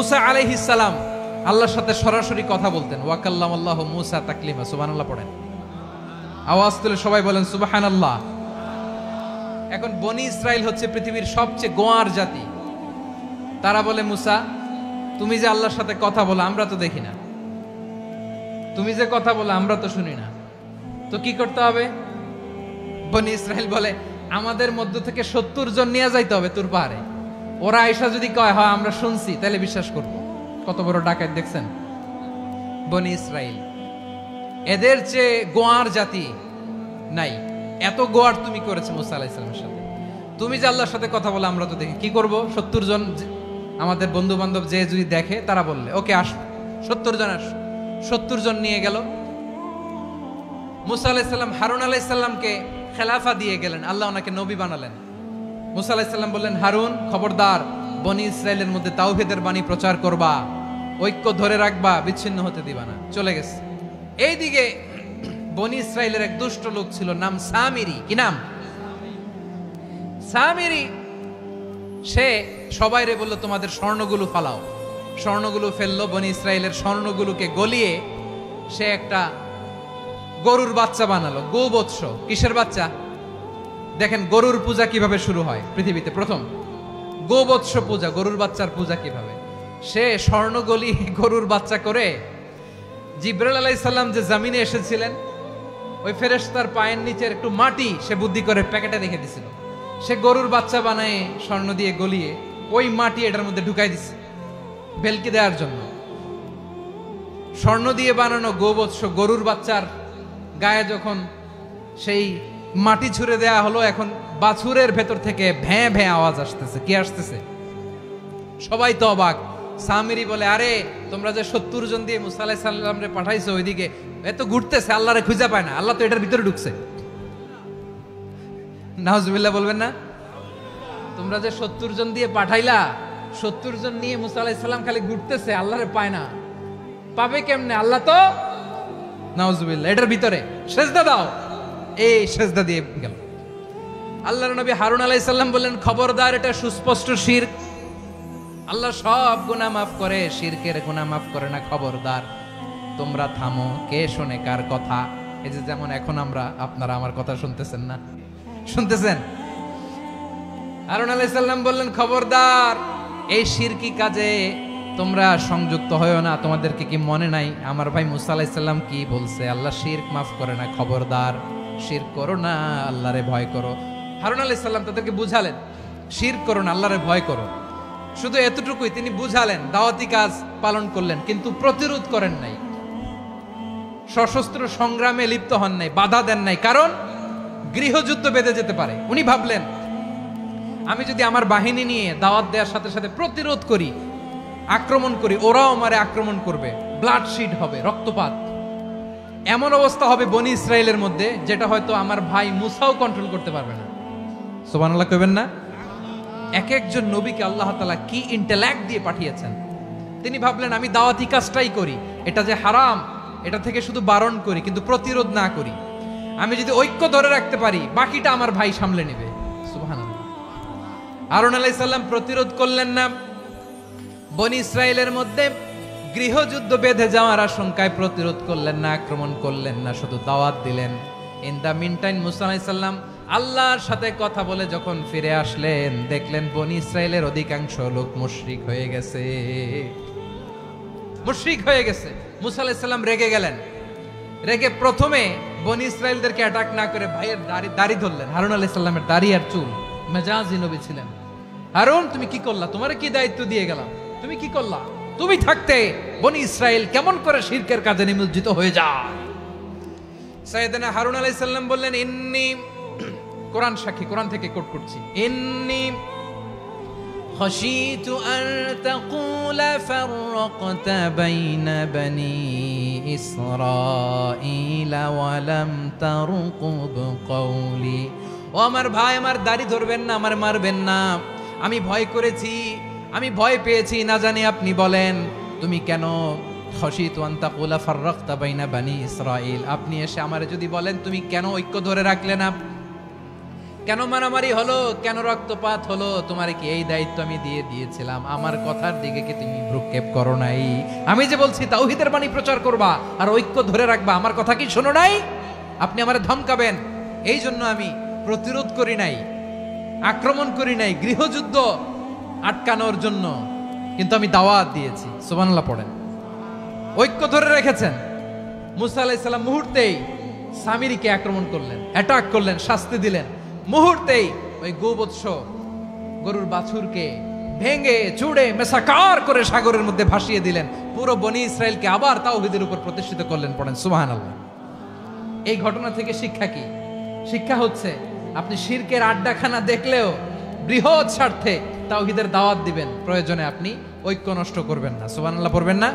মুসা আলাইহিস সালাম আল্লাহর সাথে সরাসরি কথা বলতেন। ওয়াকাল্লামাল্লাহু মুসা তাকলিমা। সুবহানাল্লাহ পড়েন, আওয়াজ তুলে সবাই বলেন সুবহানাল্লাহ। এখন বনি ইসরাইল হচ্ছে পৃথিবীর সবচেয়ে গোয়ার জাতি। তারা বলে, মুসা তুমি যে আল্লাহর সাথে কথা বলো আমরা তো দেখি না, তুমি যে কথা বলো আমরা তো শুনি না, তো কি করতে হবে? বনি ইসরাইল বলে, আমাদের মধ্য থেকে 70 জন নিয়ে যাইতে হবে তুর পাহাড়ে। ওরা আয়েশা যদি কয় হয় আমরা শুনছি তাহলে বিশ্বাস করব। কত বড় ডাকাত দেখছেন বনি ইসরাইল। এদের চেয়ে গোয়ার জাতি নাই। এত গোয়ার তুমি করেছো মুসা আলাইহিস সালামের সাথে। তুমি যে আল্লাহর সাথে কথা বলে আমরা তো দেখি, কি করব? 70 জন আমাদের বন্ধু বান্ধব যে যদি দেখে তারা বললে ওকে আস, 70 জন আস। 70 জন নিয়ে গেল। মুসা আলাইহিস সালাম হারুন আলাইহিস সালামকে খেলাফা দিয়ে গেলেন, আল্লাহ ওনাকে নবী বানালেন। মুসা আলাইহিস সালাম বললেন, হারুন খবরদার বনি ইসরাইলের মধ্যে তাওহীদের বাণী প্রচার করবা, ঐক্য ধরে রাখবা, বিচ্ছিন্ন হতে দিবা না। চলে গেছে। এইদিকে বনি ইসরাইলের এক দুষ্ট লোক ছিল, নাম সামিরি। কি নাম? সামিরি। সে সবাইরে বলল তোমাদের স্বর্ণগুলো ফালাও। স্বর্ণগুলো ফেললো, বনি ইসরাইলের স্বর্ণগুলোকে গলিয়ে সে একটা গরুর বাচ্চা বানালো। গোবৎস। কিসের বাচ্চা? দেখেন গরুর পূজা কিভাবে শুরু হয় পৃথিবীতে প্রথম। গোবৎস পূজা, গরুর বাচ্চার পূজা কিভাবে। সে স্বর্ণ গলি গরুর বাচ্চা করে জিবরাইল আলাইহিস সালাম যে জমিনে এসেছিলেন ওই ফেরেশতার পায়ের নিচের একটু মাটি সে বুদ্ধি করে প্যাকেটে রেখে দিছিল। সে গরুর বাচ্চা বানায় স্বর্ণ দিয়ে গলিয়ে ওই মাটি এটার মধ্যে ঢুকাই দিছে ভেলকি দেওয়ার জন্য। স্বর্ণ দিয়ে বানানো গোবৎস গরুর বাচ্চার গায়ে যখন সেই মাটি ছুঁড়ে দেয়া হলো, এখন বাছুরের ভেতর থেকে ভ্যাঁ ভ্যাঁ আওয়াজ আসতেছে। কি আসতেছে? সবাই তো অবাক। সামিরি বলে, আরে তোমরা যে 70 জন দিয়ে মুসা আলাইহিস সালামরে পাঠাইছো ওইদিকে, এত ঘুরতেছে, আল্লাহরে খুঁজে পায় না, আল্লাহ তো এটার ভিতরে ঢুকছে। নাউজুবিল্লাহ বলবেন না? তোমরা যে 70 জন দিয়ে পাঠাইলা, 70 জন নিয়ে মুসা আলাইহিস সালাম খালি ঘুরতেছে, আল্লাহরে পায় না। পাবে কেমনে? আল্লাহ তো নাউজুবিল্লাহ এটার ভিতরে। সেজদা দাও। এই সেজদা দিয়ে গেল। আল্লাহর নবী হারুন আলাইহিস সালাম বললেন, খবরদার এটা সুস্পষ্ট শিরক। আল্লাহ সব গুনাহ মাফ করে, শিরকের গুনাহ মাফ করে না। খবরদার তোমরা থামো। কে শোনে কার কথা? এই যে যেমন এখন আপনারা আমার কথা শুনতেছেন না? শুনতেছেন? হারুন আলাইহিস সালাম বললেন, খবরদার এই শিরকি কাজে তোমরা সংযুক্ত হয়ো না। তোমাদেরকে কি মনে নাই আমার ভাই মুসা আলাইহিস সালাম কি বলছে? আল্লাহ শিরক মাফ করে না। খবরদার শিরক করো না, আল্লাহরে ভয় করো। হারুন আলাইহিস সালাম তাদেরকে বুঝালেন, শিরক করো না, আল্লাহরে ভয় করো। শুধু এতটুকুই তিনি বুঝালেন, দাওয়াতি কাজ পালন করলেন, কিন্তু প্রতিরোধ করেন নাই, সশস্ত্র সংগ্রামে লিপ্ত হন নাই, বাধা দেন নাই। কারণ গৃহযুদ্ধ বেঁধে যেতে পারে। উনি ভাবলেন, আমি যদি আমার বাহিনী নিয়ে দাওয়াত দেওয়ার সাথে সাথে প্রতিরোধ করি, আক্রমণ করি, ওরাও আমারে আক্রমণ করবে, ব্লাডশিড হবে, রক্তপাত। এমন অবস্থা হবে বনি ইসরাইলের মধ্যে যেটা হয়তো আমার ভাই মুসাও কন্ট্রোল করতে পারবে না। সুবহানাল্লাহ কইবেন না? এক একজন নবীকে আল্লাহ তাআলা কি ইন্টেলেক্ট দিয়ে পাঠিয়েছেন। তিনি ভাবলেন, আমি দাওয়াতি কাজটাই করি, এটা যে হারাম এটা থেকে শুধু বারণ করি, কিন্তু প্রতিরোধ না করি। আমি যদি ঐক্য ধরে রাখতে পারি, বাকিটা আমার ভাই সামলে নেবে। সুবহানাল্লাহ। হারুন আলাইহিস সালাম প্রতিরোধ করলেন না। বনি ইসরাইলের মধ্যে গৃহযুদ্ধ বেঁধে যাওয়ার আশঙ্কায় প্রতিরোধ করলেন না, আক্রমণ করলেন না, শুধু দাওয়াত দিলেন। ইন দা মিন টাইম মুসা আলাইহিস সালাম আল্লাহর সাথে কথা বলে যখন ফিরে আসলেন, দেখলেন বনি ইসরাইলের অধিকাংশ লোক মুশরিক হয়ে গেছে। মুশরিক হয়ে গেছে। মুসা আলাইহিস সালাম রেগে গেলেন। রেগে প্রথমে বনি ইসরাইলদেরকে অ্যাটাক না করে ভাইয়ের দাড়ি ধরলেন। হারুন আলাইহিস সালামের দাড়ি আর চুল। মেজাজি নবী ছিলেন। হারুন তুমি কি করলা? তোমারে কি দায়িত্ব দিয়ে গেলাম? তুমি কি করলা? তুমি থাকতে বনি ইসরাইল কেমন করে শিরকের কাজে নিমজ্জিত হয়ে যায়? সাইয়েদনা হারুন আলাইহিস সালাম বললেন, ইন্নী, কোরআন সাক্ষী, কোরআন থেকে কোট করছি, ইন্নী খাশিতু আন তাকুলা ফাররাকতা বাইনা বনি ইসরাঈলা ওয়া লাম তারকুব কওলি। ও আমার ভাই, আমার দাড়ি ধরবেন না, আমার মারবেন না। আমি ভয় করেছি, আমি ভয় পেয়েছি, না জানি আপনি বলেন তুমি কেন খাশিতু আন তাকুলা ফাররাকতা বাইনা বনি ইসরাঈল, আপনি এসে আমারে যদি বলেন তুমি কেন ঐক্য ধরে রাখলে না, কেন মারামারি হলো, কেন রক্তপাত হলো? তোমারে কি এই দায়িত্ব আমি দিয়েছিলাম? আমার কথার দিকে কি তুমি ভ্রুক্ষেপ করো নাই? আমি যে বলছি তাওহীদের বাণী প্রচার করবা আর ঐক্য ধরে রাখবা, আমার কথা কি শোনো নাই? আপনি আমারে ধমকাবেন, এই জন্য আমি প্রতিরোধ করি নাই, আক্রমণ করি নাই, গৃহযুদ্ধ আটকানোর জন্য কিন্তু আমি দাওয়াত দিয়েছি। সুবহানাল্লাহ পড়েন। ঐক্য ধরে রেখেছেন। মুসা আলাইহিস সালাম মুহূর্তেই সামিরীকে আক্রমণ করলেন, অ্যাটাক করলেন, শাস্তি দিলেন। মুহূর্তেই ওই গোবৎস গরুর বাছুরকে ভেঙে চুড়ে মেসাকার করে সাগরের মধ্যে ভাসিয়ে দিলেন। পুরো বনি ইসরায়েলকে আবার তাওহীদের উপর প্রতিষ্ঠিত করলেন। পড়েন সুবহানাল্লাহ। এই ঘটনা থেকে শিক্ষা কি? শিক্ষা হচ্ছে আপনি শিরকের আড্ডাখানা দেখলেও বৃহৎ স্বার্থে তাওহীদের দাওয়াত দিবেন, প্রয়োজনে আপনি ঐক্য নষ্ট করবেন না। সুবহানাল্লাহ পড়বেন না?